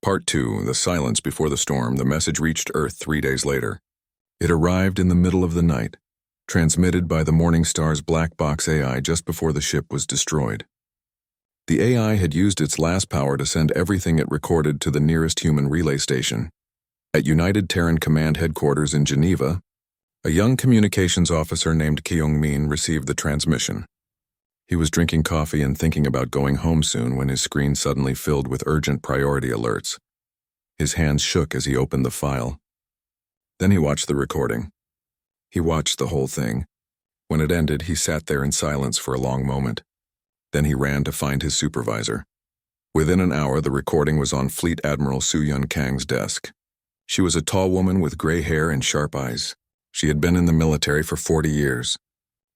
Part 2, The Silence Before the Storm. The message reached Earth 3 days later. It arrived in the middle of the night, transmitted by the Morning Star's black box AI just before the ship was destroyed. The AI had used its last power to send everything it recorded to the nearest human relay station. At United Terran Command Headquarters in Geneva, a young communications officer named Kyung-min received the transmission. He was drinking coffee and thinking about going home soon when his screen suddenly filled with urgent priority alerts. His hands shook as he opened the file. Then he watched the recording. He watched the whole thing. When it ended, he sat there in silence for a long moment. Then he ran to find his supervisor. Within an hour, the recording was on Fleet Admiral Soo-Yun Kang's desk. She was a tall woman with gray hair and sharp eyes. She had been in the military for 40 years.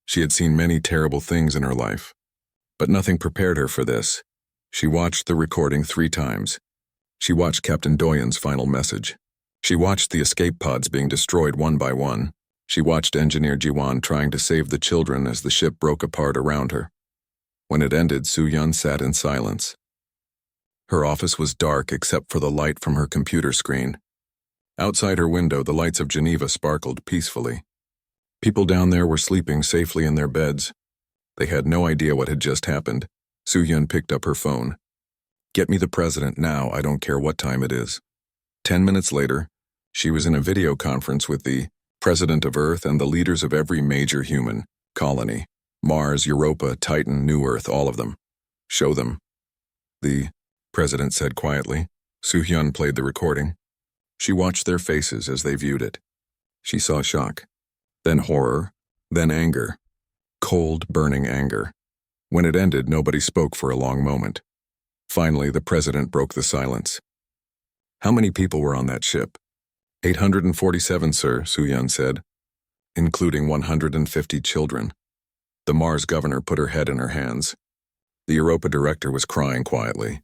She had seen many terrible things in her life, but nothing prepared her for this. She watched the recording 3 times. She watched Captain Doyen's final message. She watched the escape pods being destroyed one by one. She watched Engineer Jiwan trying to save the children as the ship broke apart around her. When it ended, Soo-Yun sat in silence. Her office was dark except for the light from her computer screen. Outside her window, the lights of Geneva sparkled peacefully. People down there were sleeping safely in their beds. They had no idea what had just happened. Soo-Yun picked up her phone. "Get me the president now, I don't care what time it is." 10 minutes later, she was in a video conference with the president of Earth and the leaders of every major human colony. Mars, Europa, Titan, New Earth, all of them. "Show them." The president said quietly. Soo-Yun played the recording. She watched their faces as they viewed it. She saw shock, then horror, then anger. Cold, burning anger. When it ended, nobody spoke for a long moment. Finally, the president broke the silence. "How many people were on that ship?" 847, sir, Soo-Yun said, including 150 children. The Mars governor put her head in her hands. The Europa director was crying quietly.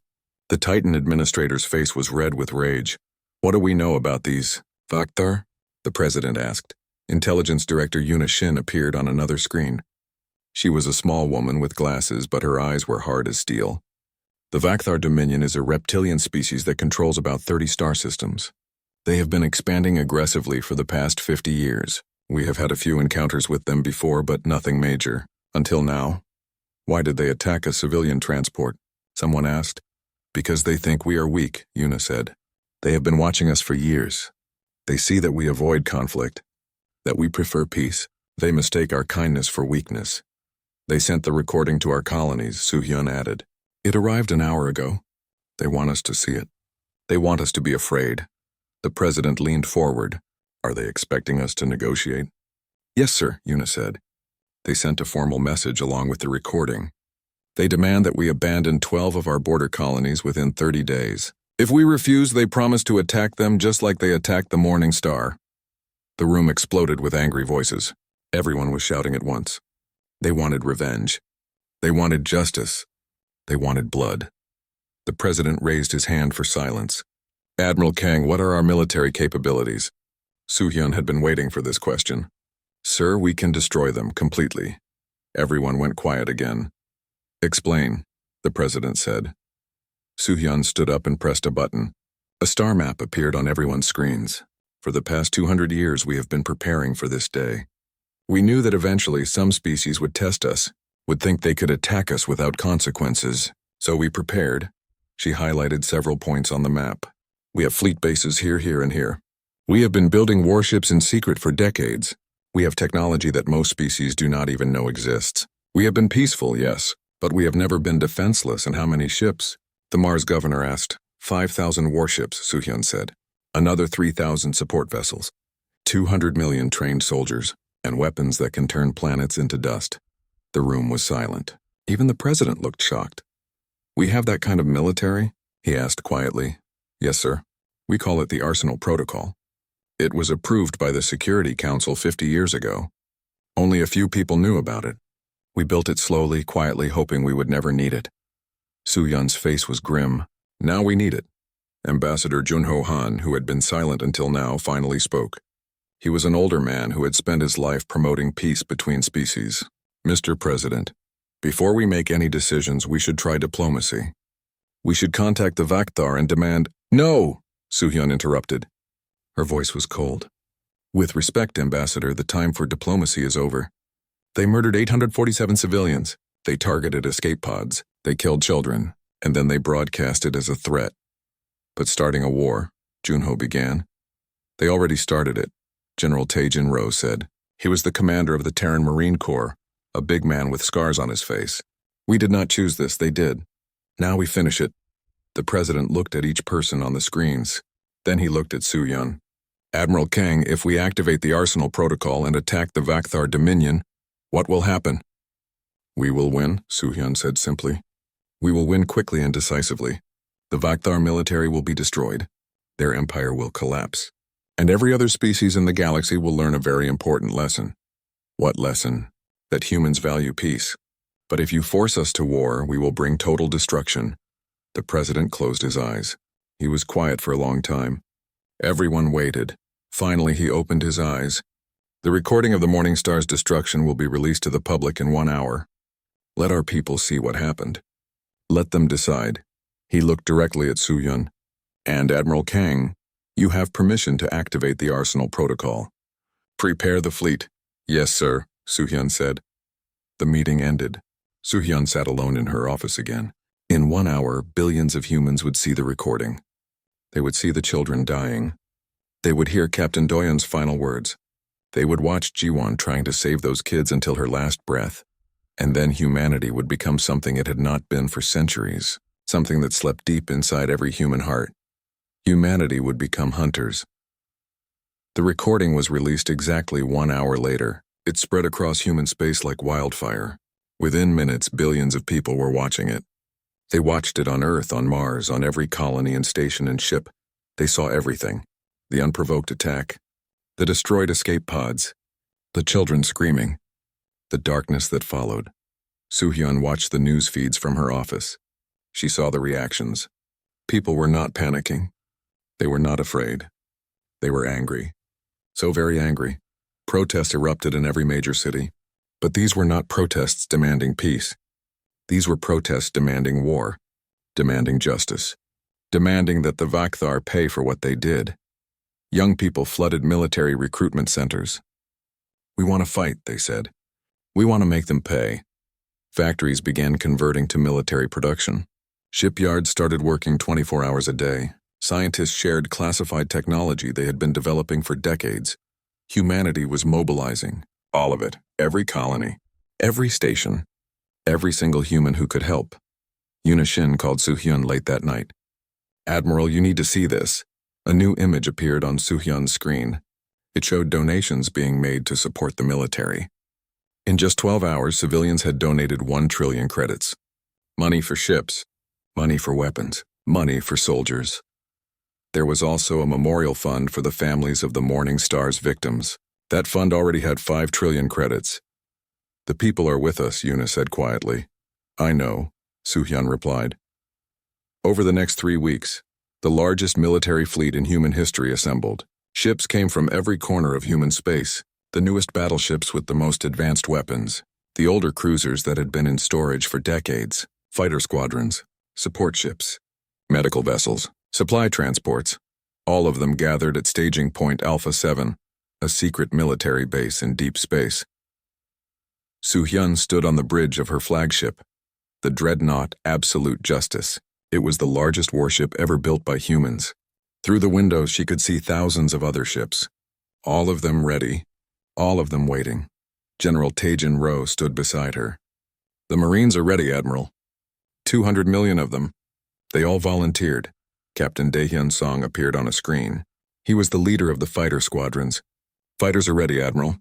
The Titan administrator's face was red with rage. "What do we know about these Vaktar?" the president asked. Intelligence Director Yuna Shin appeared on another screen. She was a small woman with glasses, but her eyes were hard as steel. "The Vaktar Dominion is a reptilian species that controls about 30 star systems. They have been expanding aggressively for the past 50 years. We have had a few encounters with them before, but nothing major. Until now." "Why did they attack a civilian transport?" someone asked. "Because they think we are weak," Yuna said. "They have been watching us for years. They see that we avoid conflict, that we prefer peace. They mistake our kindness for weakness. They sent the recording to our colonies," Soo-Yun added. "It arrived an hour ago. They want us to see it. They want us to be afraid." The president leaned forward. "Are they expecting us to negotiate?" "Yes, sir," Yuna said. "They sent a formal message along with the recording. They demand that we abandon 12 of our border colonies within 30 days. If we refuse, they promise to attack them just like they attacked the Morning Star." The room exploded with angry voices. Everyone was shouting at once. They wanted revenge. They wanted justice. They wanted blood. The president raised his hand for silence. "Admiral Kang, what are our military capabilities?" Soo-Yun had been waiting for this question. "Sir, we can destroy them completely." Everyone went quiet again. "Explain," the president said. Soo-Yun stood up and pressed a button. A star map appeared on everyone's screens. "For the past 200 years, we have been preparing for this day. We knew that eventually some species would test us, would think they could attack us without consequences. So we prepared." She highlighted several points on the map. "We have fleet bases here, here, and here. We have been building warships in secret for decades. We have technology that most species do not even know exists. We have been peaceful, yes, but we have never been defenseless. And how many ships?" the Mars governor asked. 5,000 warships, Soo-Yun said. "Another 3,000 support vessels. 200 million trained soldiers, and weapons that can turn planets into dust." The room was silent. Even the president looked shocked. "We have that kind of military?" he asked quietly. "Yes, sir. We call it the Arsenal Protocol. It was approved by the Security Council 50 years ago. Only a few people knew about it. We built it slowly, quietly, hoping we would never need it." Soo-Yun's face was grim. "Now we need it." Ambassador Junho Han, who had been silent until now, finally spoke. He was an older man who had spent his life promoting peace between species. "Mr. President, before we make any decisions, we should try diplomacy. We should contact the Vaktar and demand..." No, Soo-hyun interrupted. Her voice was cold. With respect, Ambassador, the time for diplomacy is over. They murdered 847 civilians. They targeted escape pods. They killed children. And then they broadcast it as a threat. But starting a war, Junho began. They already started it, General Tae-jin Ro said. He was the commander of the Terran Marine Corps, a big man with scars on his face. We did not choose this, they did. Now we finish it. The president looked at each person on the screens. Then he looked at Soo-hyun. Admiral Kang, if we activate the Arsenal Protocol and attack the Vakthar Dominion, what will happen? We will win, Soo-hyun said simply. We will win quickly and decisively. The Vakthar military will be destroyed. Their empire will collapse. And every other species in the galaxy will learn a very important lesson. What lesson? That humans value peace. But if you force us to war, we will bring total destruction. The president closed his eyes. He was quiet for a long time. Everyone waited. Finally, he opened his eyes. The recording of the Morning Star's destruction will be released to the public in 1 hour. Let our people see what happened. Let them decide. He looked directly at Soo-hyun. And Admiral Kang, you have permission to activate the Arsenal Protocol. Prepare the fleet. Yes, sir, Soo-hyun said. The meeting ended. Soo-hyun sat alone in her office again. In 1 hour, billions of humans would see the recording. They would see the children dying. They would hear Captain Doyeon's final words. They would watch Ji-won trying to save those kids until her last breath. And then humanity would become something it had not been for centuries, something that slept deep inside every human heart. Humanity would become hunters. The recording was released exactly 1 hour later. It spread across human space like wildfire. Within minutes, billions of people were watching it. They watched it on Earth, on Mars, on every colony and station and ship. They saw everything. The unprovoked attack. The destroyed escape pods. The children screaming. The darkness that followed. Soo-hyun watched the news feeds from her office. She saw the reactions. People were not panicking. They were not afraid. They were angry. So very angry. Protests erupted in every major city. But these were not protests demanding peace. These were protests demanding war, demanding justice, demanding that the Vakthar pay for what they did. Young people flooded military recruitment centers. We want to fight, they said. We want to make them pay. Factories began converting to military production. Shipyards started working 24 hours a day. Scientists shared classified technology they had been developing for decades. Humanity was mobilizing. All of it. Every colony. Every station. Every single human who could help. Yuna Shin called Soo-hyun late that night. Admiral, you need to see this. A new image appeared on Soo-hyun's screen. It showed donations being made to support the military. In just 12 hours, civilians had donated 1 trillion credits. Money for ships. Money for weapons. Money for soldiers. There was also a memorial fund for the families of the Morning Star's victims. That fund already had 5 trillion credits. The people are with us, Yuna said quietly. I know, Soo-hyun replied. Over the next 3 weeks, the largest military fleet in human history assembled. Ships came from every corner of human space, the newest battleships with the most advanced weapons, the older cruisers that had been in storage for decades, fighter squadrons, support ships, medical vessels, supply transports, all of them gathered at staging point Alpha 7, a secret military base in deep space. Soo-hyun stood on the bridge of her flagship, the dreadnought Absolute Justice. It was the largest warship ever built by humans. Through the windows she could see thousands of other ships, all of them ready, all of them waiting. General Tae-jin Ro stood beside her. The Marines are ready, Admiral. 200 million of them. They all volunteered. Captain Daehyun Song appeared on a screen. He was the leader of the fighter squadrons. Fighters are ready, Admiral.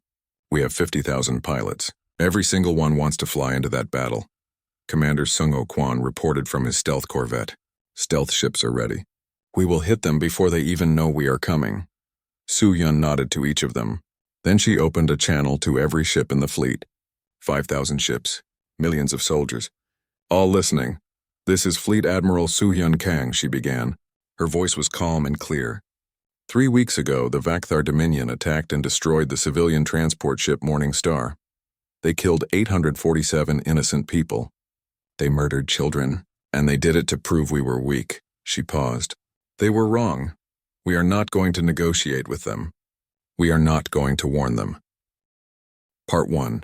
We have 50,000 pilots. Every single one wants to fly into that battle. Commander Sung-ho Kwon reported from his stealth corvette. Stealth ships are ready. We will hit them before they even know we are coming. Soo-hyun nodded to each of them. Then she opened a channel to every ship in the fleet. 5,000 ships. Millions of soldiers. All listening. This is Fleet Admiral Soo-hyun Kang, she began. Her voice was calm and clear. 3 weeks ago, the Vakthar Dominion attacked and destroyed the civilian transport ship Morning Star. They killed 847 innocent people. They murdered children, and they did it to prove we were weak. She paused. They were wrong. We are not going to negotiate with them. We are not going to warn them. Part 1.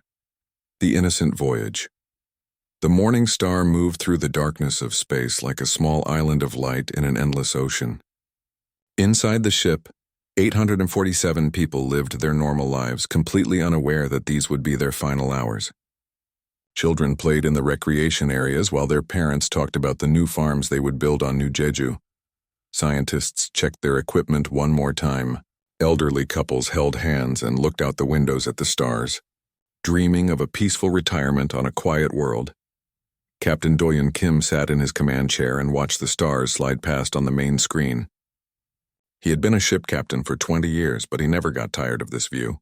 The Innocent Voyage. The morning star moved through the darkness of space like a small island of light in an endless ocean. Inside the ship, 847 people lived their normal lives, completely unaware that these would be their final hours. Children played in the recreation areas while their parents talked about the new farms they would build on New Jeju. Scientists checked their equipment one more time. Elderly couples held hands and looked out the windows at the stars, dreaming of a peaceful retirement on a quiet world. Captain Doyen Kim sat in his command chair and watched the stars slide past on the main screen. He had been a ship captain for 20 years, but he never got tired of this view.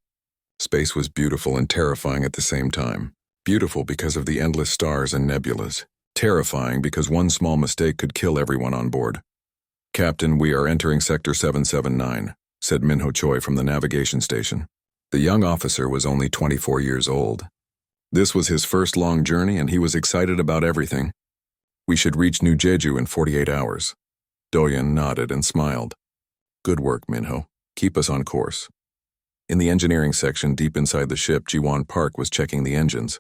Space was beautiful and terrifying at the same time. Beautiful because of the endless stars and nebulas. Terrifying because one small mistake could kill everyone on board. "Captain, we are entering Sector 779, said Minho Choi from the navigation station. The young officer was only 24 years old. This was his first long journey and he was excited about everything. "We should reach New Jeju in 48 hours. Doyen nodded and smiled. "Good work, Minho. Keep us on course." In the engineering section deep inside the ship, Jiwon Park was checking the engines.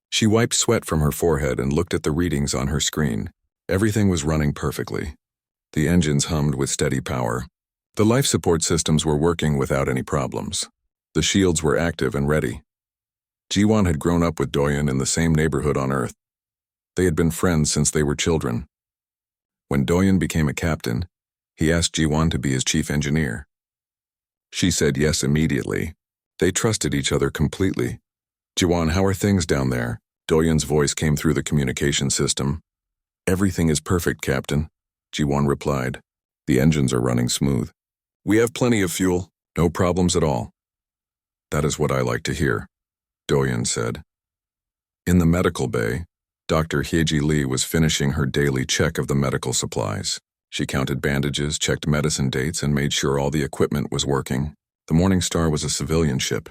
She wiped sweat from her forehead and looked at the readings on her screen. Everything was running perfectly. The engines hummed with steady power. The life support systems were working without any problems. The shields were active and ready. Jiwon had grown up with Doyen in the same neighborhood on Earth. They had been friends since they were children. When Doyen became a captain, he asked Jiwon to be his chief engineer. She said yes immediately. They trusted each other completely. "Jiwon, how are things down there?" Doyen's voice came through the communication system. "Everything is perfect, Captain," Jiwon replied. "The engines are running smooth. We have plenty of fuel, no problems at all." "That is what I like to hear," Doyen said. In the medical bay, Dr. Hyeji Lee was finishing her daily check of the medical supplies. She counted bandages, checked medicine dates, and made sure all the equipment was working. The Morning Star was a civilian ship,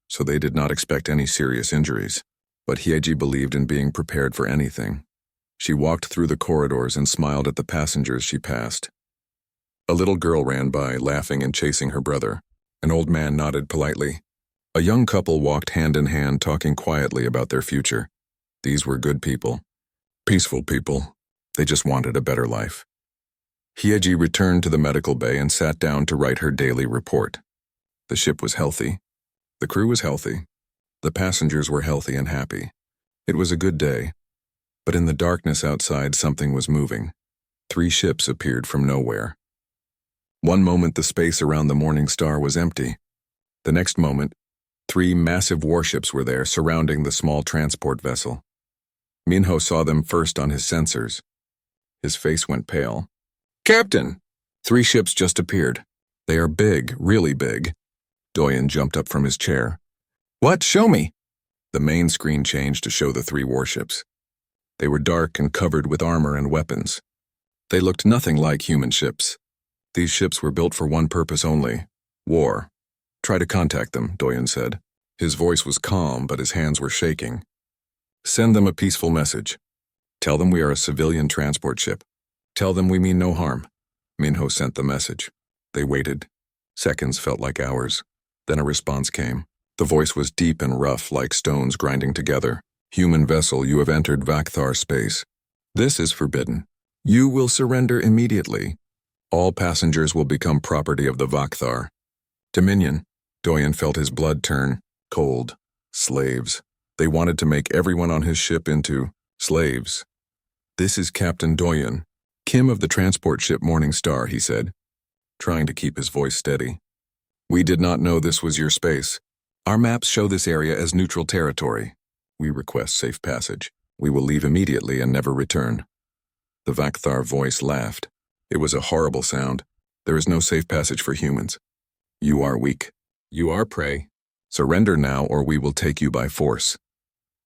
so they did not expect any serious injuries. But Hyeji believed in being prepared for anything. She walked through the corridors and smiled at the passengers she passed. A little girl ran by, laughing and chasing her brother. An old man nodded politely. A young couple walked hand in hand, talking quietly about their future. These were good people. Peaceful people. They just wanted a better life. Hyeji returned to the medical bay and sat down to write her daily report. The ship was healthy. The crew was healthy. The passengers were healthy and happy. It was a good day. But in the darkness outside, something was moving. 3 ships appeared from nowhere. One moment, the space around the Morning Star was empty. The next moment, 3 massive warships were there, surrounding the small transport vessel. Minho saw them first on his sensors. His face went pale. "Captain!" 3 ships just appeared. "They are big, really big." Doyen jumped up from his chair. "What? Show me!" The main screen changed to show the 3 warships. They were dark and covered with armor and weapons. They looked nothing like human ships. These ships were built for one purpose only: war. "Try to contact them," Doyen said. His voice was calm, but his hands were shaking. "Send them a peaceful message. Tell them we are a civilian transport ship. Tell them we mean no harm." Minho sent the message. They waited. Seconds felt like hours. Then a response came. The voice was deep and rough, like stones grinding together. "Human vessel, you have entered Vakthar space. This is forbidden. You will surrender immediately. All passengers will become property of the Vakthar." Dominion. Doyen felt his blood turn cold. Slaves. They wanted to make everyone on his ship into slaves. "This is Captain Doyen, Kim of the transport ship Morning Star," he said, trying to keep his voice steady. "We did not know this was your space. Our maps show this area as neutral territory. We request safe passage. We will leave immediately and never return." The Vakthar voice laughed. It was a horrible sound. "There is no safe passage for humans. You are weak. You are prey. Surrender now or we will take you by force."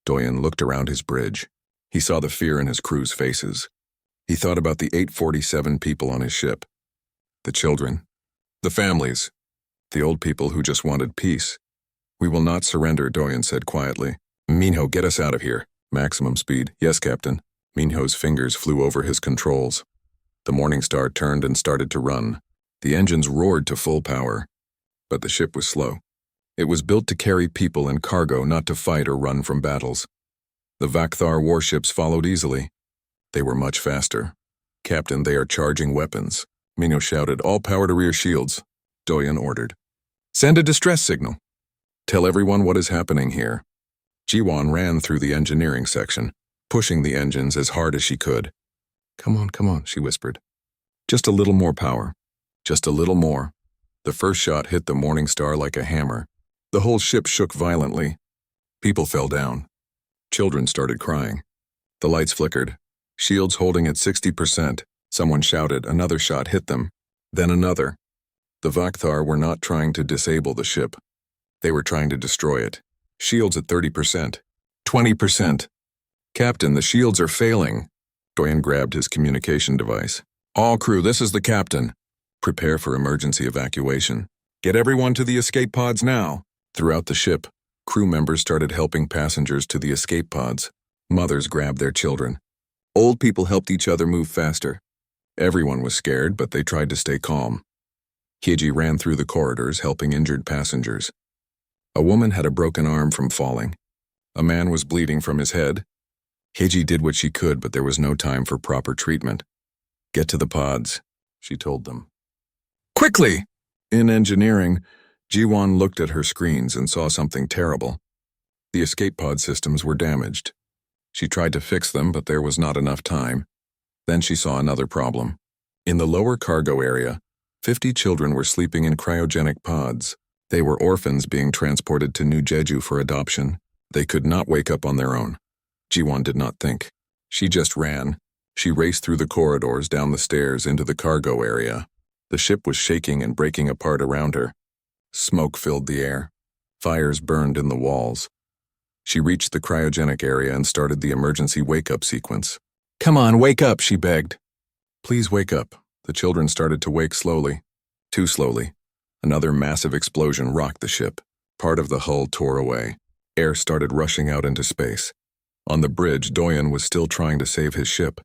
Doyen looked around his bridge. He saw the fear in his crew's faces. He thought about the 847 people on his ship. The children. The families. The old people who just wanted peace. "We will not surrender," Doyen said quietly. "Minho, get us out of here. Maximum speed." "Yes, Captain." Minho's fingers flew over his controls. The Morning Star turned and started to run. The engines roared to full power, but the ship was slow. It was built to carry people and cargo, not to fight or run from battles. The Vakthar warships followed easily. They were much faster. "Captain, they are charging weapons," Minho shouted. "All power to rear shields," Doyen ordered. "Send a distress signal. Tell everyone what is happening here." Jiwan ran through the engineering section, pushing the engines as hard as she could. Come on," she whispered. "Just a little more power. Just a little more." The first shot hit the Morning Star like a hammer. The whole ship shook violently. People fell down. Children started crying. The lights flickered. Shields holding at 60%. Someone shouted. Another shot hit them. Then another. The Vakthar were not trying to disable the ship. They were trying to destroy it. Shields at 30%. 20%. "Captain, the shields are failing." Doyen grabbed his communication device. "All crew, this is the captain. Prepare for emergency evacuation. Get everyone to the escape pods now." Throughout the ship, crew members started helping passengers to the escape pods. Mothers grabbed their children. Old people helped each other move faster. Everyone was scared, but they tried to stay calm. Keiji ran through the corridors, helping injured passengers. A woman had a broken arm from falling. A man was bleeding from his head. Keiji did what she could, but there was no time for proper treatment. "Get to the pods," she told them. "Quickly!" In engineering, Jiwan looked at her screens and saw something terrible. The escape pod systems were damaged. She tried to fix them, but there was not enough time. Then she saw another problem. In the lower cargo area, 50 children were sleeping in cryogenic pods. They were orphans being transported to New Jeju for adoption. They could not wake up on their own. Jiwan did not think. She just ran. She raced through the corridors, down the stairs, into the cargo area. The ship was shaking and breaking apart around her. Smoke filled the air. Fires burned in the walls. She reached the cryogenic area and started the emergency wake-up sequence. "Come on, wake up," she begged. "Please wake up." The children started to wake slowly. Too slowly. Another massive explosion rocked the ship. Part of the hull tore away. Air started rushing out into space. On the bridge, Doyen was still trying to save his ship.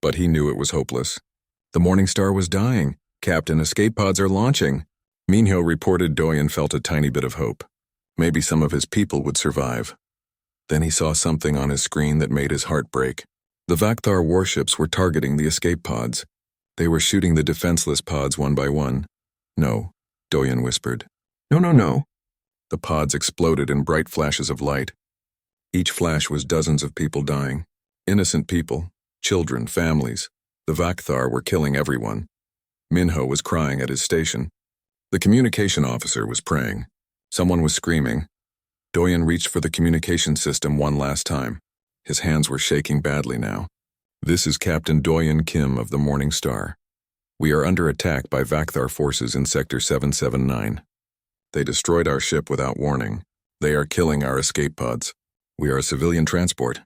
But he knew it was hopeless. The Morning Star was dying. "Captain, escape pods are launching." Minho reported. Doyen felt a tiny bit of hope. Maybe some of his people would survive. Then he saw something on his screen that made his heart break. The Vakthar warships were targeting the escape pods. They were shooting the defenseless pods one by one. "No," Doyen whispered. No. The pods exploded in bright flashes of light. Each flash was dozens of people dying. Innocent people, children, families. The Vakthar were killing everyone. Minho was crying at his station. The communication officer was praying. Someone was screaming. Doyen reached for the communication system one last time. His hands were shaking badly now. "This is Captain Doyen Kim of the Morning Star. We are under attack by Vakthar forces in Sector 779. They destroyed our ship without warning. They are killing our escape pods. We are a civilian transport.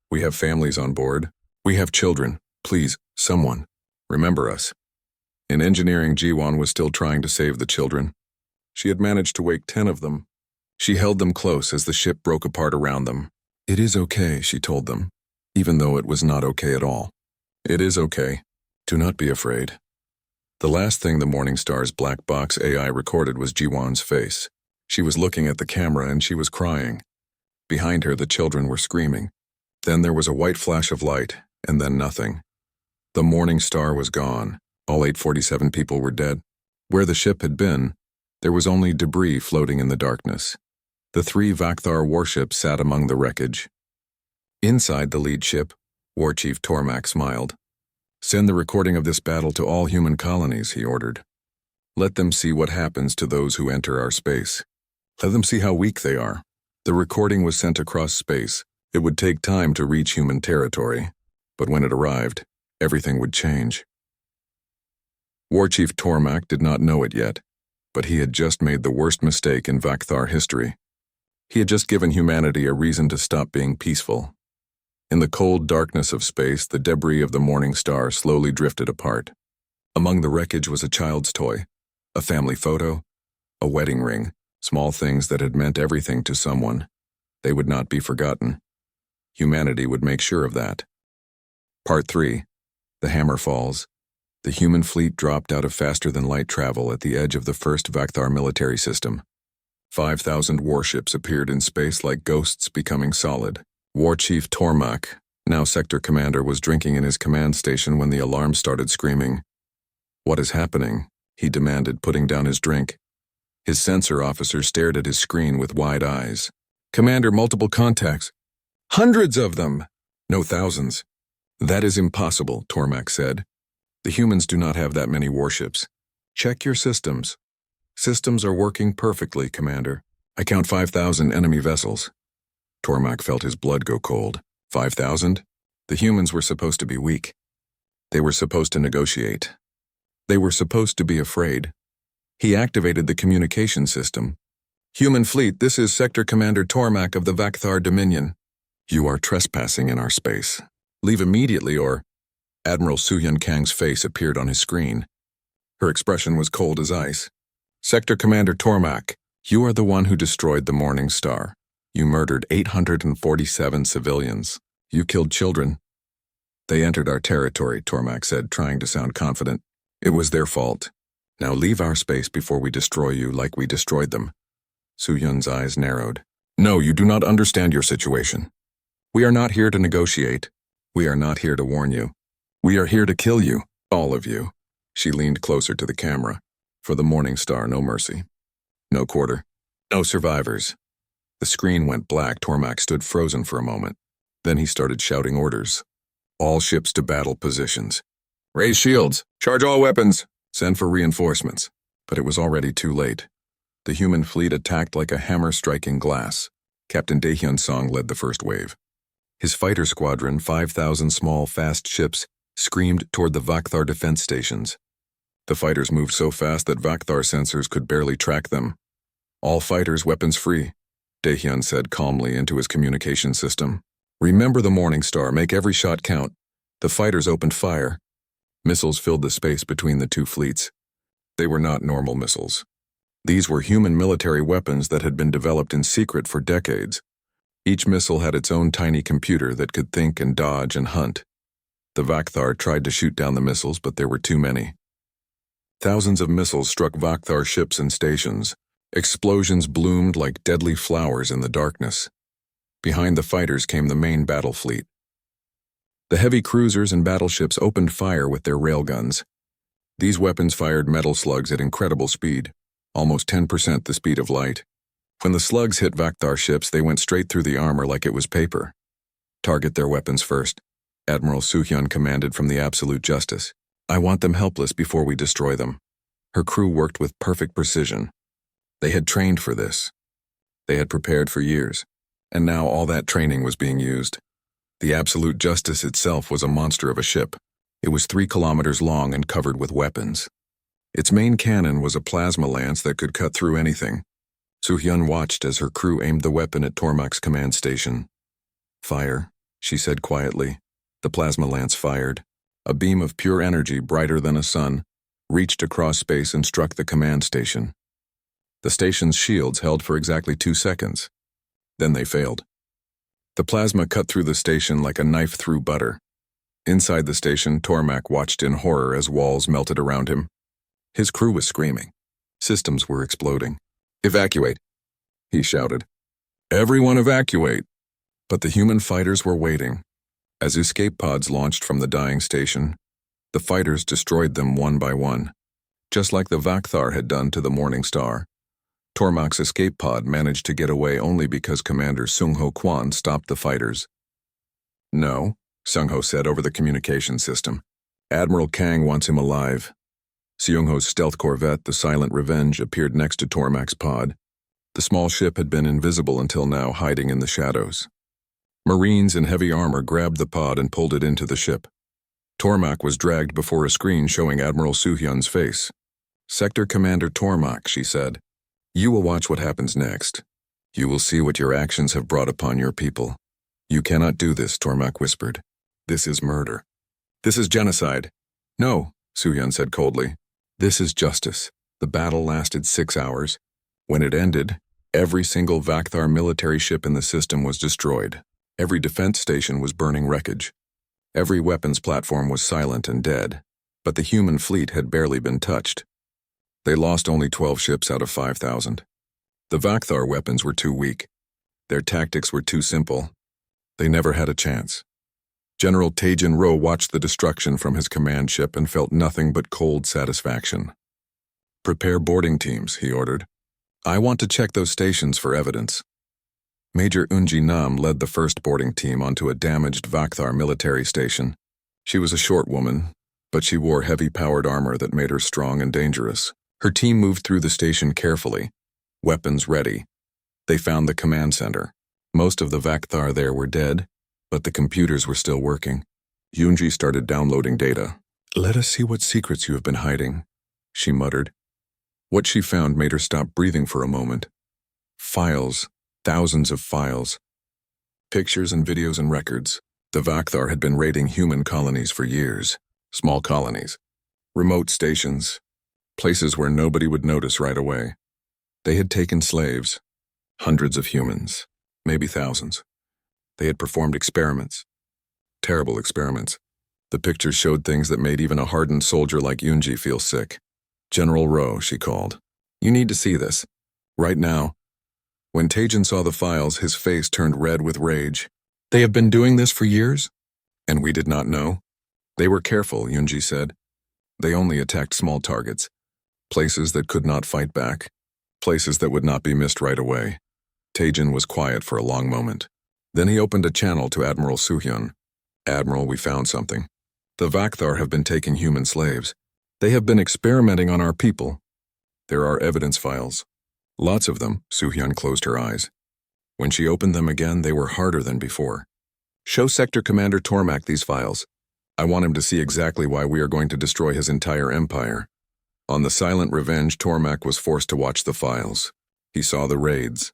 We have families on board. We have children. Please, someone, remember us." In engineering, Jiwan was still trying to save the children. She had managed to wake 10 of them. She held them close as the ship broke apart around them. "It is okay," she told them, even though it was not okay at all. "It is okay. Do not be afraid." The last thing the Morning Star's black box AI recorded was Jiwan's face. She was looking at the camera and she was crying. Behind her, the children were screaming. Then there was a white flash of light, and then nothing. The Morning Star was gone. All 847 people were dead. Where the ship had been, there was only debris floating in the darkness. The 3 Vakthar warships sat among the wreckage. Inside the lead ship, War Chief Tormak smiled. "Send the recording of this battle to all human colonies," he ordered. "Let them see what happens to those who enter our space. Let them see how weak they are." The recording was sent across space. It would take time to reach human territory, but when it arrived, everything would change. War Chief Tormak did not know it yet, but he had just made the worst mistake in Vakthar history. He had just given humanity a reason to stop being peaceful. In the cold darkness of space, the debris of the Morning Star slowly drifted apart. Among the wreckage was a child's toy, a family photo, a wedding ring, small things that had meant everything to someone. They would not be forgotten. Humanity would make sure of that. Part 3. The Hammer Falls. The human fleet dropped out of faster-than-light travel at the edge of the first Vakthar military system. 5,000 warships appeared in space like ghosts becoming solid. War Chief Tormak, now Sector Commander, was drinking in his command station when the alarm started screaming. "What is happening?" he demanded, putting down his drink. His sensor officer stared at his screen with wide eyes. "Commander, multiple contacts. Hundreds of them!" "No, thousands." "That is impossible," Tormak said. "The humans do not have that many warships. Check your systems." "Systems are working perfectly, Commander. I count 5,000 enemy vessels." Tormak felt his blood go cold. 5,000? The humans were supposed to be weak. They were supposed to negotiate. They were supposed to be afraid. He activated the communication system. "Human fleet, this is Sector Commander Tormak of the Vakthar Dominion. You are trespassing in our space. Leave immediately or—" Admiral Suyun Kang's face appeared on his screen. Her expression was cold as ice. "Sector Commander Tormak, you are the one who destroyed the Morning Star. You murdered 847 civilians. You killed children." "They entered our territory," Tormak said, trying to sound confident. "It was their fault. Now leave our space before we destroy you like we destroyed them." Suyun's eyes narrowed. "No, you do not understand your situation. We are not here to negotiate. We are not here to warn you. We are here to kill you, all of you." She leaned closer to the camera. "For the Morning Star, no mercy. No quarter. No survivors." The screen went black. Tormak stood frozen for a moment. Then he started shouting orders. "All ships to battle positions. Raise shields. Charge all weapons. Send for reinforcements." But it was already too late. The human fleet attacked like a hammer striking glass. Captain Daehyun Song led the first wave. His fighter squadron, 5,000 small, fast ships, screamed toward the Vakthar defense stations. The fighters moved so fast that Vakthar sensors could barely track them. "All fighters, weapons free," Daehyun said calmly into his communication system. "Remember the Morning Star, make every shot count." The fighters opened fire. Missiles filled the space between the two fleets. They were not normal missiles. These were human military weapons that had been developed in secret for decades. Each missile had its own tiny computer that could think and dodge and hunt. The Vakthar tried to shoot down the missiles, but there were too many. Thousands of missiles struck Vakthar ships and stations. Explosions bloomed like deadly flowers in the darkness. Behind the fighters came the main battle fleet. The heavy cruisers and battleships opened fire with their railguns. These weapons fired metal slugs at incredible speed, almost 10% the speed of light. When the slugs hit Vakthar ships, they went straight through the armor like it was paper. "Target their weapons first," Admiral Soo-hyun commanded from the Absolute Justice. "I want them helpless before we destroy them." Her crew worked with perfect precision. They had trained for this. They had prepared for years, and now all that training was being used. The Absolute Justice itself was a monster of a ship. It was 3 kilometers long and covered with weapons. Its main cannon was a plasma lance that could cut through anything. Soo-hyun watched as her crew aimed the weapon at Tormak's command station. "Fire," she said quietly. The plasma lance fired. A beam of pure energy, brighter than a sun, reached across space and struck the command station. The station's shields held for exactly 2 seconds. Then they failed. The plasma cut through the station like a knife through butter. Inside the station, Tormak watched in horror as walls melted around him. His crew was screaming. Systems were exploding. "Evacuate," he shouted. "Everyone evacuate." But the human fighters were waiting. As escape pods launched from the dying station, the fighters destroyed them one by one, just like the Vakthar had done to the Morning Star. Tormak's escape pod managed to get away only because Commander Sung-ho Kwon stopped the fighters. "No," Sung-ho said over the communication system. "Admiral Kang wants him alive." Seung-ho's stealth corvette, the Silent Revenge, appeared next to Tormak's pod. The small ship had been invisible until now, hiding in the shadows. Marines in heavy armor grabbed the pod and pulled it into the ship. Tormak was dragged before a screen showing Admiral Soo-hyun's face. "Sector Commander Tormak," she said. "You will watch what happens next. You will see what your actions have brought upon your people." "You cannot do this," Tormak whispered. "This is murder. This is genocide." "No," Soo-hyun said coldly. "This is justice." The battle lasted 6 hours. When it ended, every single Vakthar military ship in the system was destroyed. Every defense station was burning wreckage. Every weapons platform was silent and dead. but the human fleet had barely been touched. They lost only 12 ships out of 5,000. The Vakthar weapons were too weak. Their tactics were too simple. They never had a chance. General Taejin Ro watched the destruction from his command ship and felt nothing but cold satisfaction. "Prepare boarding teams," he ordered. "I want to check those stations for evidence." Major Unji Nam led the first boarding team onto a damaged Vakthar military station. She was a short woman, but she wore heavy-powered armor that made her strong and dangerous. Her team moved through the station carefully, weapons ready. They found the command center. Most of the Vakthar there were dead, but the computers were still working. Yunji started downloading data. "Let us see what secrets you have been hiding," she muttered. What she found made her stop breathing for a moment. Files, thousands of files. Pictures and videos and records. The Vakthar had been raiding human colonies for years. Small colonies. Remote stations. Places where nobody would notice right away. They had taken slaves. Hundreds of humans. Maybe thousands. They had performed experiments. Terrible experiments. The pictures showed things that made even a hardened soldier like Yunji feel sick. "General Ro," she called. "You need to see this. Right now." When Taejin saw the files, his face turned red with rage. "They have been doing this for years? And we did not know?" "They were careful," Yunji said. "They only attacked small targets. Places that could not fight back. Places that would not be missed right away." Taejin was quiet for a long moment. Then he opened a channel to Admiral Suhyun. "Admiral, we found something. The Vakthar have been taking human slaves. They have been experimenting on our people. There are evidence files. Lots of them." Suhyun closed her eyes. When she opened them again, they were harder than before. "Show Sector Commander Tormak these files. I want him to see exactly why we are going to destroy his entire empire." On the silent revenge, Tormak was forced to watch the files. He saw the raids.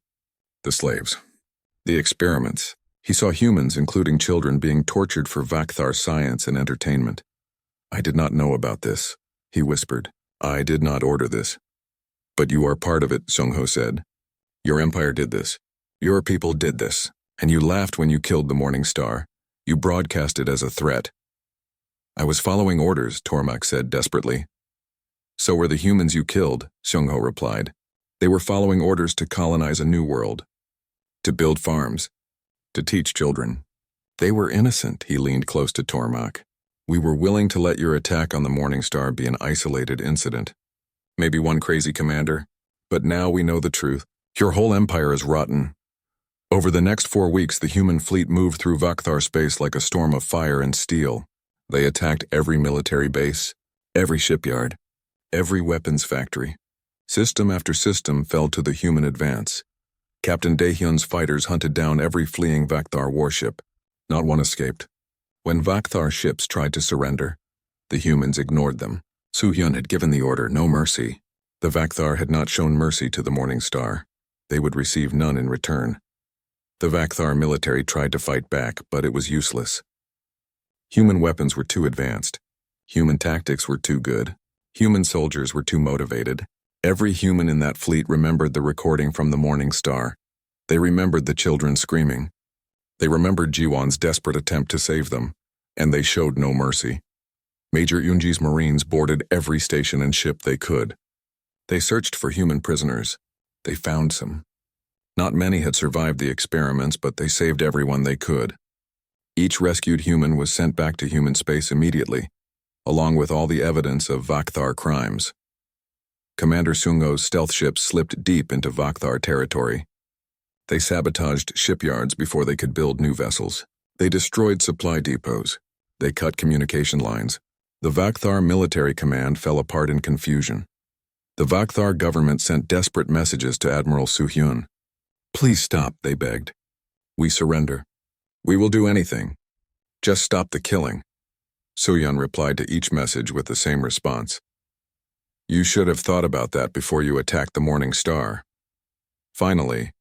The slaves. The experiments. He saw humans, including children, being tortured for Vakthar science and entertainment. "I did not know about this," he whispered. "I did not order this." "But you are part of it," Sung-ho said. "Your empire did this. Your people did this. And you laughed when you killed the Morning Star. You broadcast it as a threat." "I was following orders," Tormak said desperately. "So were the humans you killed," Sung-ho replied. "They were following orders to colonize a new world. To build farms. To teach children. They were innocent." He leaned close to Tormak. "We were willing to let your attack on the Morning Star be an isolated incident. Maybe one crazy commander. But now we know the truth. Your whole empire is rotten." Over the next 4 weeks, the human fleet moved through Vakthar space like a storm of fire and steel. They attacked every military base, every shipyard, every weapons factory. System after system fell to the human advance. Captain Daehyun's fighters hunted down every fleeing Vakthar warship. Not one escaped. When Vakthar ships tried to surrender, the humans ignored them. Suhyun had given the order, no mercy. The Vakthar had not shown mercy to the Morning Star. They would receive none in return. The Vakthar military tried to fight back, but it was useless. Human weapons were too advanced. Human tactics were too good. Human soldiers were too motivated. Every human in that fleet remembered the recording from the Morning Star. They remembered the children screaming. They remembered Jiwon's desperate attempt to save them, and they showed no mercy. Major Yunji's Marines boarded every station and ship they could. They searched for human prisoners. They found some. Not many had survived the experiments, but they saved everyone they could. Each rescued human was sent back to human space immediately, along with all the evidence of Vakthar crimes. Commander Sung-ho's stealth ships slipped deep into Vakthar territory. They sabotaged shipyards before they could build new vessels. They destroyed supply depots. They cut communication lines. The Vakthar military command fell apart in confusion. The Vakthar government sent desperate messages to Admiral Suhyun. "Please stop," they begged. "We surrender. We will do anything. Just stop the killing." Suhyun replied to each message with the same response. "You should have thought about that before you attacked the Morning Star." Finally,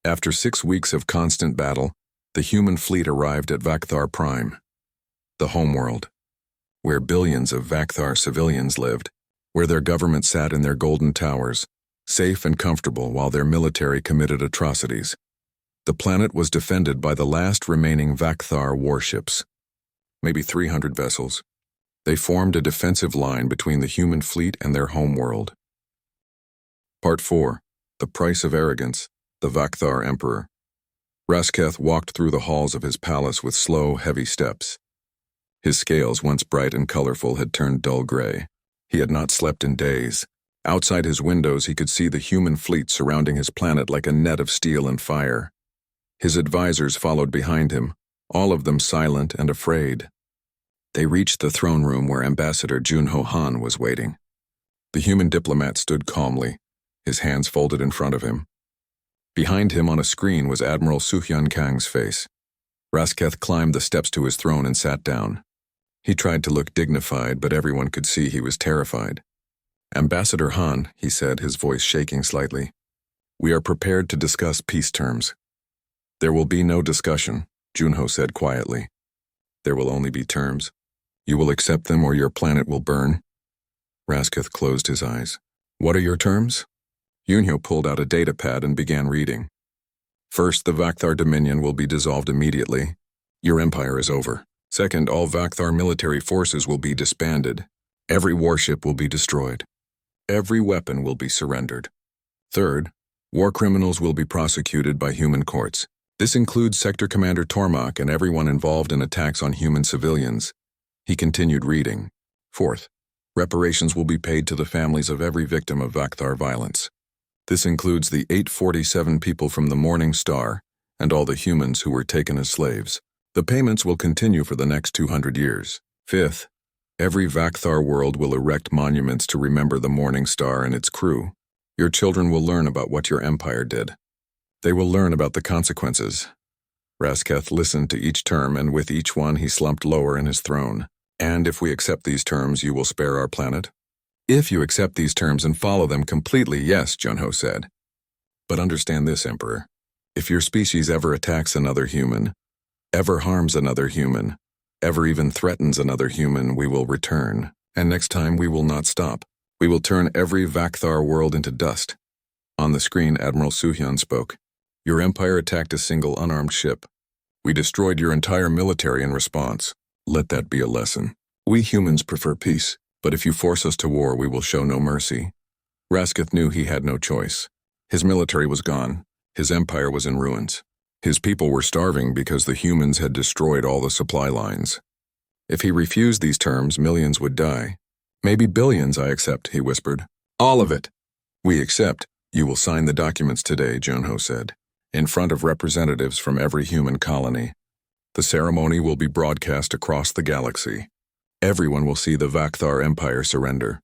after 6 weeks of constant battle, the human fleet arrived at Vakthar Prime, the homeworld, where billions of Vakthar civilians lived, where their government sat in their golden towers, safe and comfortable while their military committed atrocities. The planet was defended by the last remaining Vakthar warships, maybe 300 vessels. They formed a defensive line between the human fleet and their homeworld. Part 4. The Price of Arrogance, the Vakthar Emperor. Rasketh walked through the halls of his palace with slow, heavy steps. His scales, once bright and colorful, had turned dull gray. He had not slept in days. Outside his windows he could see the human fleet surrounding his planet like a net of steel and fire. His advisors followed behind him, all of them silent and afraid. They reached the throne room where Ambassador Junho Han was waiting. The human diplomat stood calmly, his hands folded in front of him. Behind him on a screen was Admiral Suhyun Kang's face. Rasketh climbed the steps to his throne and sat down. He tried to look dignified, but everyone could see he was terrified. "Ambassador Han," he said, his voice shaking slightly, "we are prepared to discuss peace terms." "There will be no discussion," Junho said quietly. "There will only be terms. You will accept them or your planet will burn." Rasketh closed his eyes. "What are your terms?" Junho pulled out a datapad and began reading. "First, the Vakthar Dominion will be dissolved immediately. Your empire is over. Second, all Vakthar military forces will be disbanded. Every warship will be destroyed. Every weapon will be surrendered. Third, war criminals will be prosecuted by human courts. This includes Sector Commander Tormach and everyone involved in attacks on human civilians." He continued reading. "Fourth, reparations will be paid to the families of every victim of Vakthar violence. This includes the 847 people from the Morning Star and all the humans who were taken as slaves. The payments will continue for the next 200 years. Fifth, every Vakthar world will erect monuments to remember the Morning Star and its crew. Your children will learn about what your empire did. They will learn about the consequences." Rasketh listened to each term, and with each one he slumped lower in his throne. "And if we accept these terms, you will spare our planet?" "If you accept these terms and follow them completely, yes," Junho said. "But understand this, Emperor. If your species ever attacks another human, ever harms another human, ever even threatens another human, we will return. And next time we will not stop. We will turn every Vakthar world into dust." On the screen, Admiral Suhyun spoke. "Your empire attacked a single unarmed ship. We destroyed your entire military in response. Let that be a lesson. We humans prefer peace. But if you force us to war, we will show no mercy." Rasketh knew he had no choice. His military was gone. His empire was in ruins. His people were starving because the humans had destroyed all the supply lines. If he refused these terms, millions would die. "Maybe billions, I accept," he whispered. "All of it." "We accept. You will sign the documents today," Junho said, "in front of representatives from every human colony. The ceremony will be broadcast across the galaxy. Everyone will see the Vakthar Empire surrender."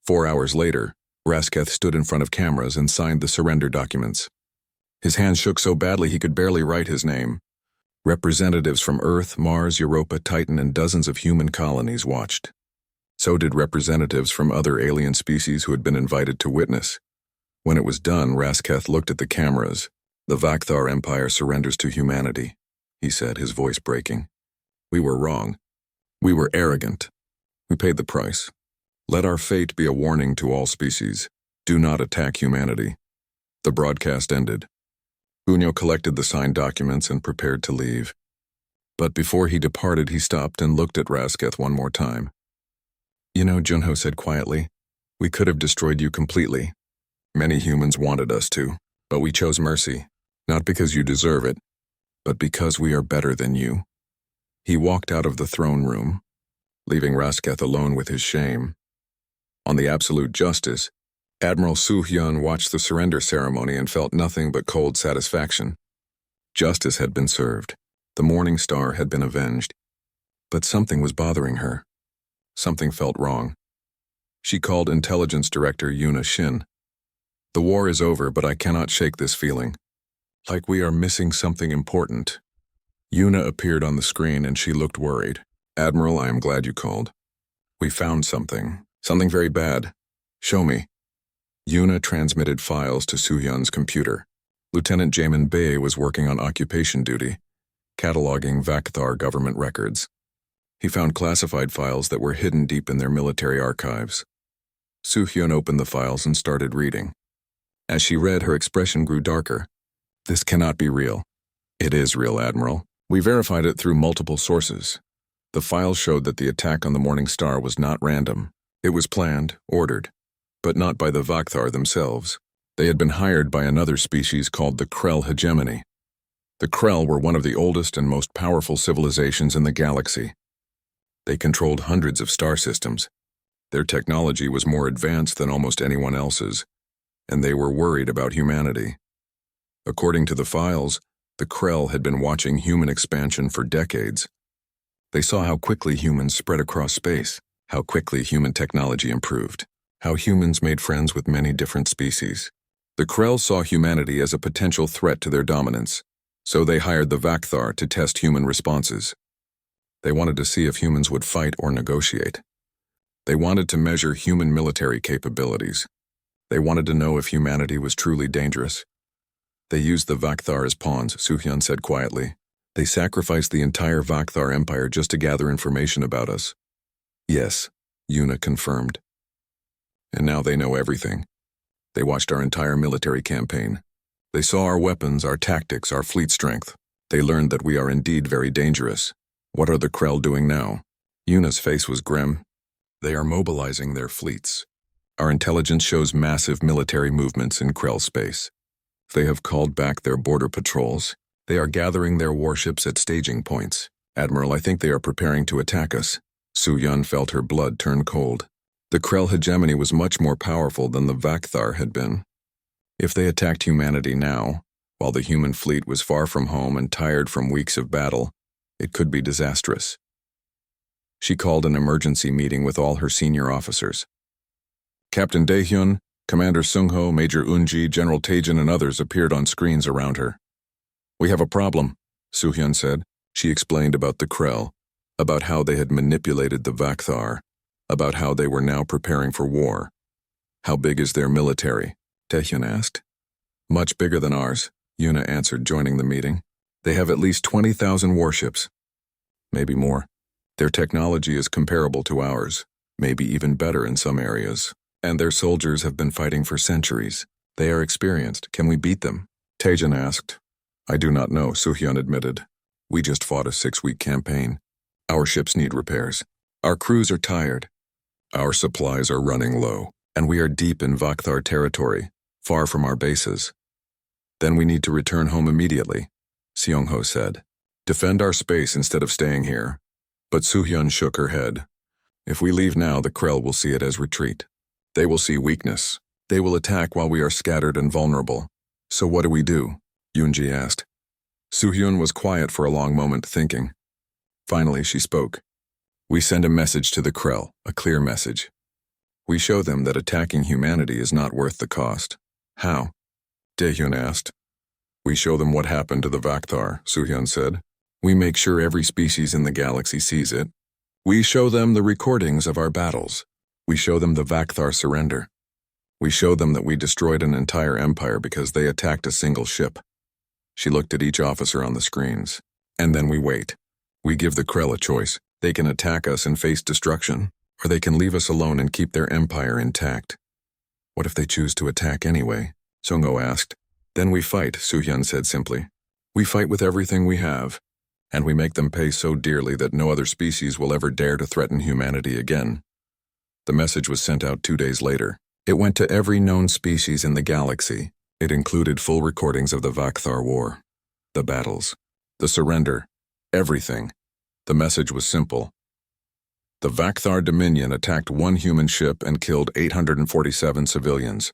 4 hours later, Rasketh stood in front of cameras and signed the surrender documents. His hands shook so badly he could barely write his name. Representatives from Earth, Mars, Europa, Titan, and dozens of human colonies watched. So did representatives from other alien species who had been invited to witness. When it was done, Rasketh looked at the cameras. "The Vakthar Empire surrenders to humanity," he said, his voice breaking. "We were wrong. We were arrogant. We paid the price. Let our fate be a warning to all species. Do not attack humanity." The broadcast ended. Unyo collected the signed documents and prepared to leave. But before he departed, he stopped and looked at Rasketh one more time. "You know," Junho said quietly, "we could have destroyed you completely. Many humans wanted us to, but we chose mercy, not because you deserve it, but because we are better than you." He walked out of the throne room, leaving Rasketh alone with his shame. On the absolute justice, Admiral Suhyun watched the surrender ceremony and felt nothing but cold satisfaction. Justice had been served. The Morning Star had been avenged. But something was bothering her. Something felt wrong. She called Intelligence Director Yuna Shin. "The war is over, but I cannot shake this feeling. Like we are missing something important." Yuna appeared on the screen and she looked worried. "Admiral, I am glad you called. We found something. Something very bad. Show me." Yuna transmitted files to Suhyun's computer. Lieutenant Jamin Bey was working on occupation duty, cataloging Vakthar government records. He found classified files that were hidden deep in their military archives. Suhyun opened the files and started reading. As she read, her expression grew darker. "This cannot be real." "It is real, Admiral. We verified it through multiple sources. The files showed that the attack on the Morning Star was not random. It was planned, ordered, but not by the Vakthar themselves. They had been hired by another species called the Krell hegemony. The Krell were one of the oldest and most powerful civilizations in the galaxy. They controlled hundreds of star systems. Their technology was more advanced than almost anyone else's, and they were worried about humanity. According to the files, the Krell had been watching human expansion for decades. They saw how quickly humans spread across space, how quickly human technology improved, how humans made friends with many different species. The Krell saw humanity as a potential threat to their dominance, so they hired the Vakthar to test human responses. They wanted to see if humans would fight or negotiate. They wanted to measure human military capabilities. They wanted to know if humanity was truly dangerous. They used the Vakthar as pawns, Suhyun said quietly. They sacrificed the entire Vakthar empire just to gather information about us. Yes, Yuna confirmed. And now they know everything. They watched our entire military campaign. They saw our weapons, our tactics, our fleet strength. They learned that we are indeed very dangerous. What are the Krell doing now? Yuna's face was grim. They are mobilizing their fleets. Our intelligence shows massive military movements in Krell space. They have called back their border patrols. They are gathering their warships at staging points. Admiral, I think they are preparing to attack us. Su-Yun felt her blood turn cold. The Krell hegemony was much more powerful than the Vakthar had been. If they attacked humanity now, while the human fleet was far from home and tired from weeks of battle, it could be disastrous. She called an emergency meeting with all her senior officers. Captain Daehyun, Commander Sungho, Major Unji, General Taejin, and others appeared on screens around her. We have a problem, Suhyun said. She explained about the Krell, about how they had manipulated the Vakthar, about how they were now preparing for war. How big is their military? Taehyun asked. Much bigger than ours, Yuna answered, joining the meeting. They have at least 20,000 warships. Maybe more. Their technology is comparable to ours, maybe even better in some areas. And their soldiers have been fighting for centuries. They are experienced. Can we beat them? Taejin asked. I do not know, Suhyun admitted. We just fought a 6-week campaign. Our ships need repairs. Our crews are tired. Our supplies are running low, and we are deep in Vakthar territory, far from our bases. Then we need to return home immediately, Seong-ho said. Defend our space instead of staying here. But Suhyun shook her head. If we leave now, the Krell will see it as retreat. They will see weakness. They will attack while we are scattered and vulnerable. So what do we do? Yoonji asked. Suhyun was quiet for a long moment, thinking. Finally, she spoke. We send a message to the Krell, a clear message. We show them that attacking humanity is not worth the cost. How? Daehyun asked. We show them what happened to the Vakthar, Suhyun said. We make sure every species in the galaxy sees it. We show them the recordings of our battles. We show them the Vakthar surrender. We show them that we destroyed an entire empire because they attacked a single ship. She looked at each officer on the screens. And then we wait. We give the Krell a choice. They can attack us and face destruction, or they can leave us alone and keep their empire intact. What if they choose to attack anyway? Sungho asked. Then we fight, Suhyun said simply. We fight with everything we have, and we make them pay so dearly that no other species will ever dare to threaten humanity again. The message was sent out 2 days later. It went to every known species in the galaxy. It included full recordings of the Vakthar War, the battles, the surrender, everything. The message was simple. The Vakthar Dominion attacked one human ship and killed 847 civilians.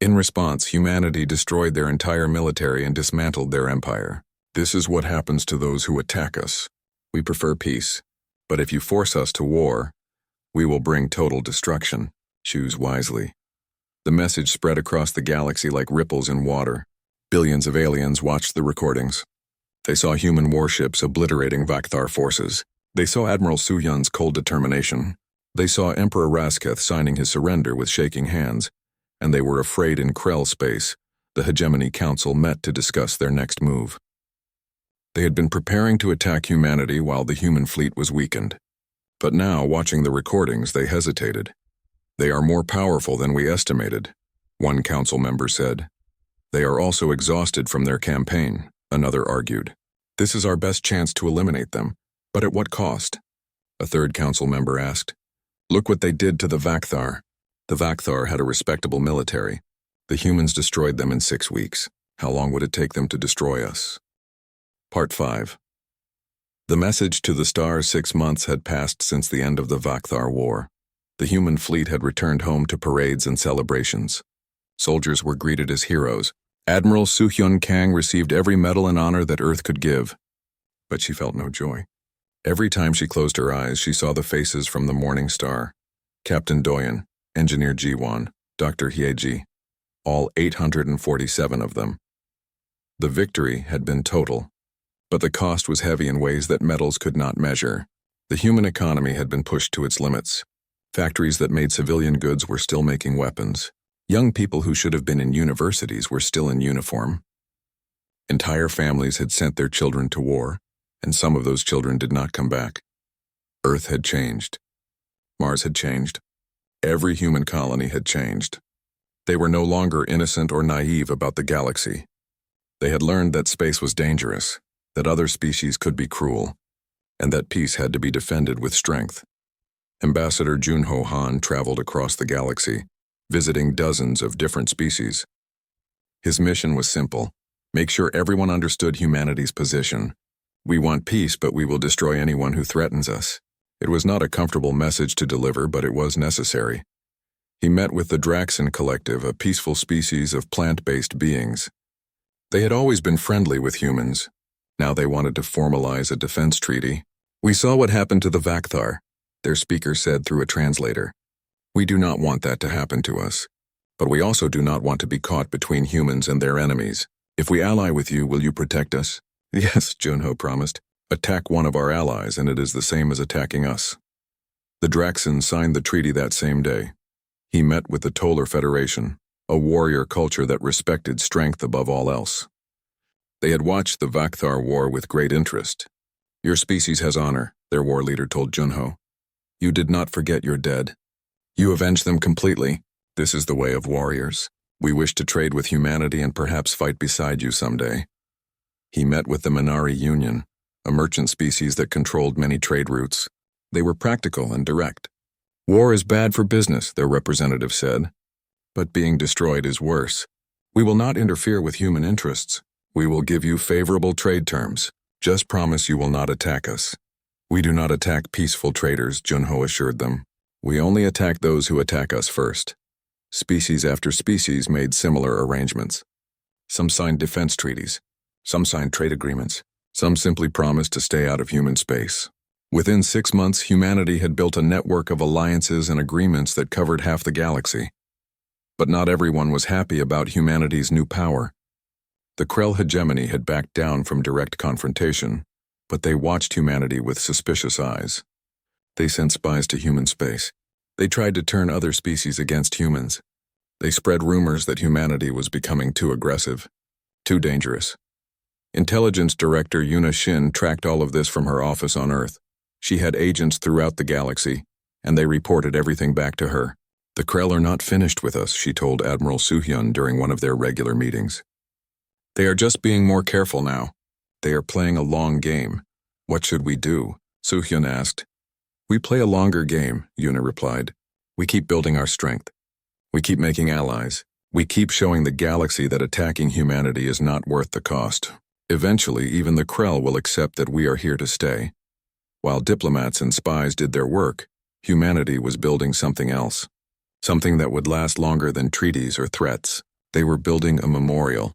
In response, humanity destroyed their entire military and dismantled their empire. This is what happens to those who attack us. We prefer peace, but if you force us to war, we will bring total destruction. Choose wisely. The message spread across the galaxy like ripples in water. Billions of aliens watched the recordings. They saw human warships obliterating Vakthar forces. They saw Admiral Suhyun's cold determination. They saw Emperor Rasketh signing his surrender with shaking hands, and they were afraid in Krell space. The Hegemony Council met to discuss their next move. They had been preparing to attack humanity while the human fleet was weakened. But now, watching the recordings, they hesitated. They are more powerful than we estimated, one council member said. They are also exhausted from their campaign, another argued. This is our best chance to eliminate them, but at what cost? A third council member asked. Look what they did to the Vakthar. The Vakthar had a respectable military. The humans destroyed them in 6 weeks. How long would it take them to destroy us? Part 5. The message to the stars. 6 months had passed since the end of the Vakthar War. The human fleet had returned home to parades and celebrations. Soldiers were greeted as heroes. Admiral Suhyun Kang received every medal and honor that Earth could give. But she felt no joy. Every time she closed her eyes, she saw the faces from the Morning Star. Captain Doyen, Engineer Jiwon, Dr. Hyeji, all 847 of them. The victory had been total, but the cost was heavy in ways that metals could not measure. The human economy had been pushed to its limits. Factories that made civilian goods were still making weapons. Young people who should have been in universities were still in uniform. Entire families had sent their children to war, and some of those children did not come back. Earth had changed. Mars had changed. Every human colony had changed. They were no longer innocent or naive about the galaxy. They had learned that space was dangerous, that other species could be cruel, and that peace had to be defended with strength. Ambassador Junho Han traveled across the galaxy, visiting dozens of different species. His mission was simple: make sure everyone understood humanity's position. We want peace, but we will destroy anyone who threatens us. It was not a comfortable message to deliver, but it was necessary. He met with the Draxon Collective, a peaceful species of plant-based beings. They had always been friendly with humans. Now they wanted to formalize a defense treaty. We saw what happened to the Vakthar, their speaker said through a translator. We do not want that to happen to us. But we also do not want to be caught between humans and their enemies. If we ally with you, will you protect us? Yes, Junho promised. Attack one of our allies, and it is the same as attacking us. The Draxons signed the treaty that same day. He met with the Tolar Federation, a warrior culture that respected strength above all else. They had watched the Vakthar War with great interest. Your species has honor, their war leader told Junho. You did not forget your dead. You avenged them completely. This is the way of warriors. We wish to trade with humanity and perhaps fight beside you someday. He met with the Minari Union, a merchant species that controlled many trade routes. They were practical and direct. War is bad for business, their representative said. But being destroyed is worse. We will not interfere with human interests. We will give you favorable trade terms. Just promise you will not attack us. We do not attack peaceful traders, Junho assured them. We only attack those who attack us first. Species after species made similar arrangements. Some signed defense treaties. Some signed trade agreements. Some simply promised to stay out of human space. Within 6 months, humanity had built a network of alliances and agreements that covered half the galaxy. But not everyone was happy about humanity's new power. The Krell hegemony had backed down from direct confrontation, but they watched humanity with suspicious eyes. They sent spies to human space. They tried to turn other species against humans. They spread rumors that humanity was becoming too aggressive, too dangerous. Intelligence Director Yuna Shin tracked all of this from her office on Earth. She had agents throughout the galaxy, and they reported everything back to her. The Krell are not finished with us, she told Admiral Suhyun during one of their regular meetings. They are just being more careful now. They are playing a long game. What should we do? Suhyun asked. We play a longer game, Yuna replied. We keep building our strength. We keep making allies. We keep showing the galaxy that attacking humanity is not worth the cost. Eventually, even the Krell will accept that we are here to stay. While diplomats and spies did their work, humanity was building something else. Something that would last longer than treaties or threats. They were building a memorial.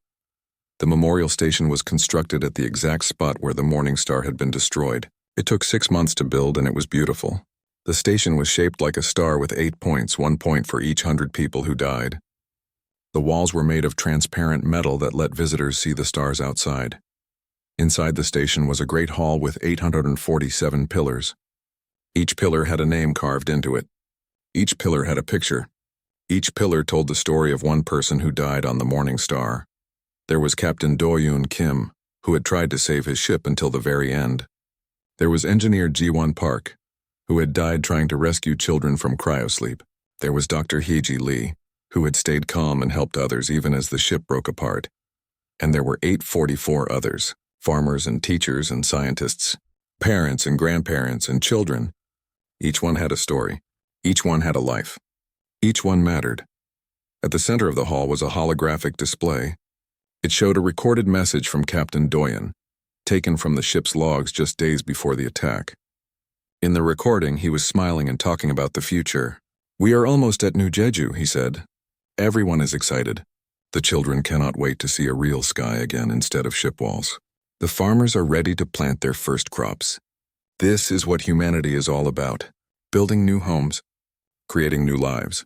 The memorial station was constructed at the exact spot where the Morning Star had been destroyed. It took 6 months to build, and it was beautiful. The station was shaped like a star with 8 points, 1 point for each 100 people who died. The walls were made of transparent metal that let visitors see the stars outside. Inside the station was a great hall with 847 pillars. Each pillar had a name carved into it. Each pillar had a picture. Each pillar told the story of one person who died on the Morning Star. There was Captain Do-yoon Kim, who had tried to save his ship until the very end. There was Engineer Ji-won Park, who had died trying to rescue children from cryosleep. There was Dr. Hee-ji Lee, who had stayed calm and helped others even as the ship broke apart. And there were 844 others, farmers and teachers and scientists, parents and grandparents and children, Each one had a story. Each one had a life. Each one mattered. At the center of the hall was a holographic display. It showed a recorded message from Captain Doyen, taken from the ship's logs just days before the attack. In the recording, he was smiling and talking about the future. "We are almost at New Jeju," he said. "Everyone is excited. The children cannot wait to see a real sky again instead of ship walls. The farmers are ready to plant their first crops. This is what humanity is all about, building new homes, creating new lives,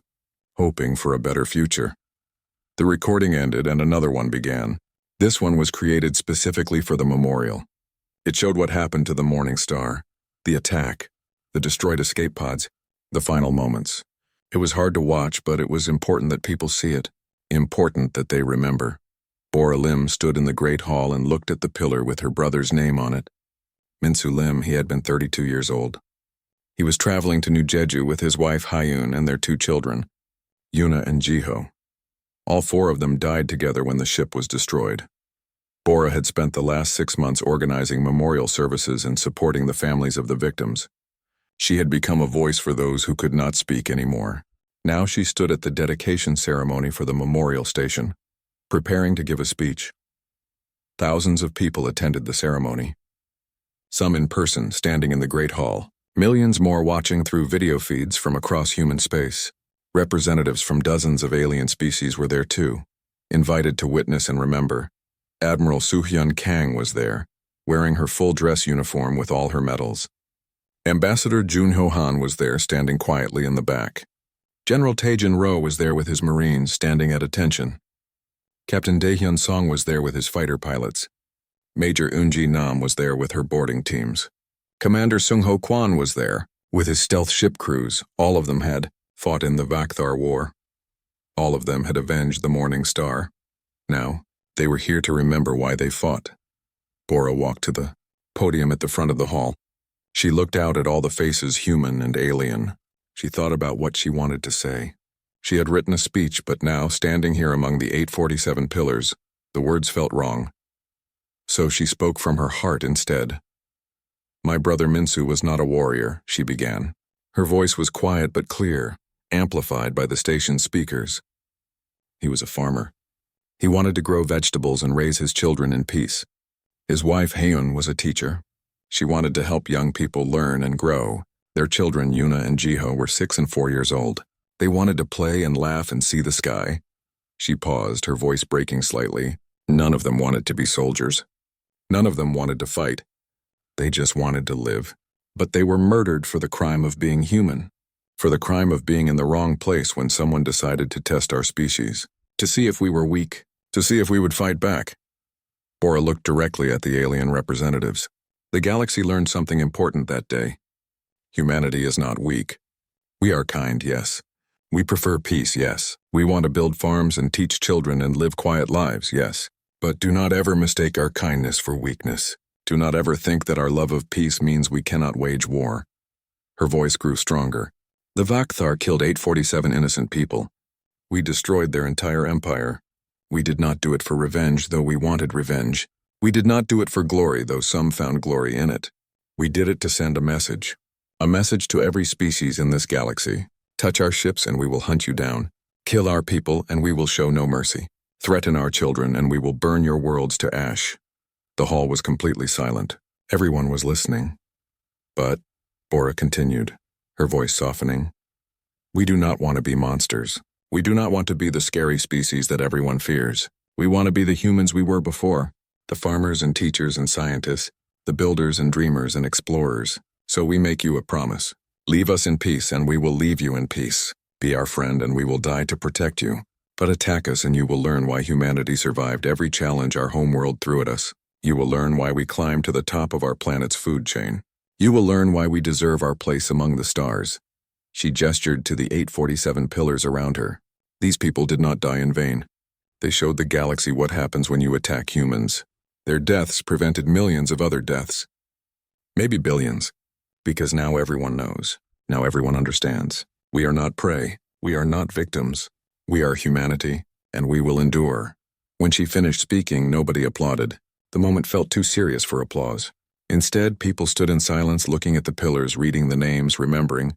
hoping for a better future." The recording ended and another one began. This one was created specifically for the memorial. It showed what happened to the Morning Star, the attack, the destroyed escape pods, the final moments. It was hard to watch, but it was important that people see it, important that they remember. Bora Lim stood in the Great Hall and looked at the pillar with her brother's name on it. Minsu Lim, he had been 32 years old. He was traveling to New Jeju with his wife Hyun and their 2 children, Yuna and Jiho. All 4 of them died together when the ship was destroyed. Bora had spent the last 6 months organizing memorial services and supporting the families of the victims. She had become a voice for those who could not speak anymore. Now she stood at the dedication ceremony for the memorial station, preparing to give a speech. Thousands of people attended the ceremony. Some in person, standing in the Great Hall. Millions more watching through video feeds from across human space. Representatives from dozens of alien species were there too, invited to witness and remember. Admiral Soo-hyun Kang was there, wearing her full dress uniform with all her medals. Ambassador Jun-ho Han was there, standing quietly in the back. General Taejin Ro was there with his Marines, standing at attention. Captain Daehyun Song was there with his fighter pilots. Major Eun-ji Nam was there with her boarding teams. Commander Sung-ho Kwan was there, with his stealth ship crews. All of them had fought in the Vakthar War. All of them had avenged the Morning Star. Now, they were here to remember why they fought. Bora walked to the podium at the front of the hall. She looked out at all the faces, human and alien. She thought about what she wanted to say. She had written a speech, but now, standing here among the 847 pillars, the words felt wrong. So she spoke from her heart instead. "My brother Minsu was not a warrior," she began. Her voice was quiet but clear, amplified by the station's speakers. He was a farmer. He wanted to grow vegetables and raise his children in peace. His wife Hyun was a teacher. She wanted to help young people learn and grow. Their children, Yuna and Jiho, were 6 and 4 years old. They wanted to play and laugh and see the sky. She paused, her voice breaking slightly. None of them wanted to be soldiers. None of them wanted to fight. They just wanted to live. But they were murdered for the crime of being human, for the crime of being in the wrong place when someone decided to test our species, to see if we were weak, to see if we would fight back. Bora looked directly at the alien representatives. The galaxy learned something important that day. Humanity is not weak. We are kind, yes. We prefer peace, yes. We want to build farms and teach children and live quiet lives, yes. But do not ever mistake our kindness for weakness. Do not ever think that our love of peace means we cannot wage war. Her voice grew stronger. The Vakthar killed 847 innocent people. We destroyed their entire empire. We did not do it for revenge, though we wanted revenge. We did not do it for glory, though some found glory in it. We did it to send a message. A message to every species in this galaxy. Touch our ships and we will hunt you down. Kill our people and we will show no mercy. Threaten our children and we will burn your worlds to ash. The hall was completely silent. Everyone was listening. But, Bora continued, her voice softening, we do not want to be monsters. We do not want to be the scary species that everyone fears. We want to be the humans we were before, the farmers and teachers and scientists, the builders and dreamers and explorers. So we make you a promise. Leave us in peace and we will leave you in peace. Be our friend and we will die to protect you. But attack us and you will learn why humanity survived every challenge our homeworld threw at us. You will learn why we climbed to the top of our planet's food chain. You will learn why we deserve our place among the stars. She gestured to the 847 pillars around her. These people did not die in vain. They showed the galaxy what happens when you attack humans. Their deaths prevented millions of other deaths. Maybe billions. Because now everyone knows. Now everyone understands. We are not prey. We are not victims. We are humanity, and we will endure. When she finished speaking, nobody applauded. The moment felt too serious for applause. Instead, people stood in silence looking at the pillars, reading the names, remembering,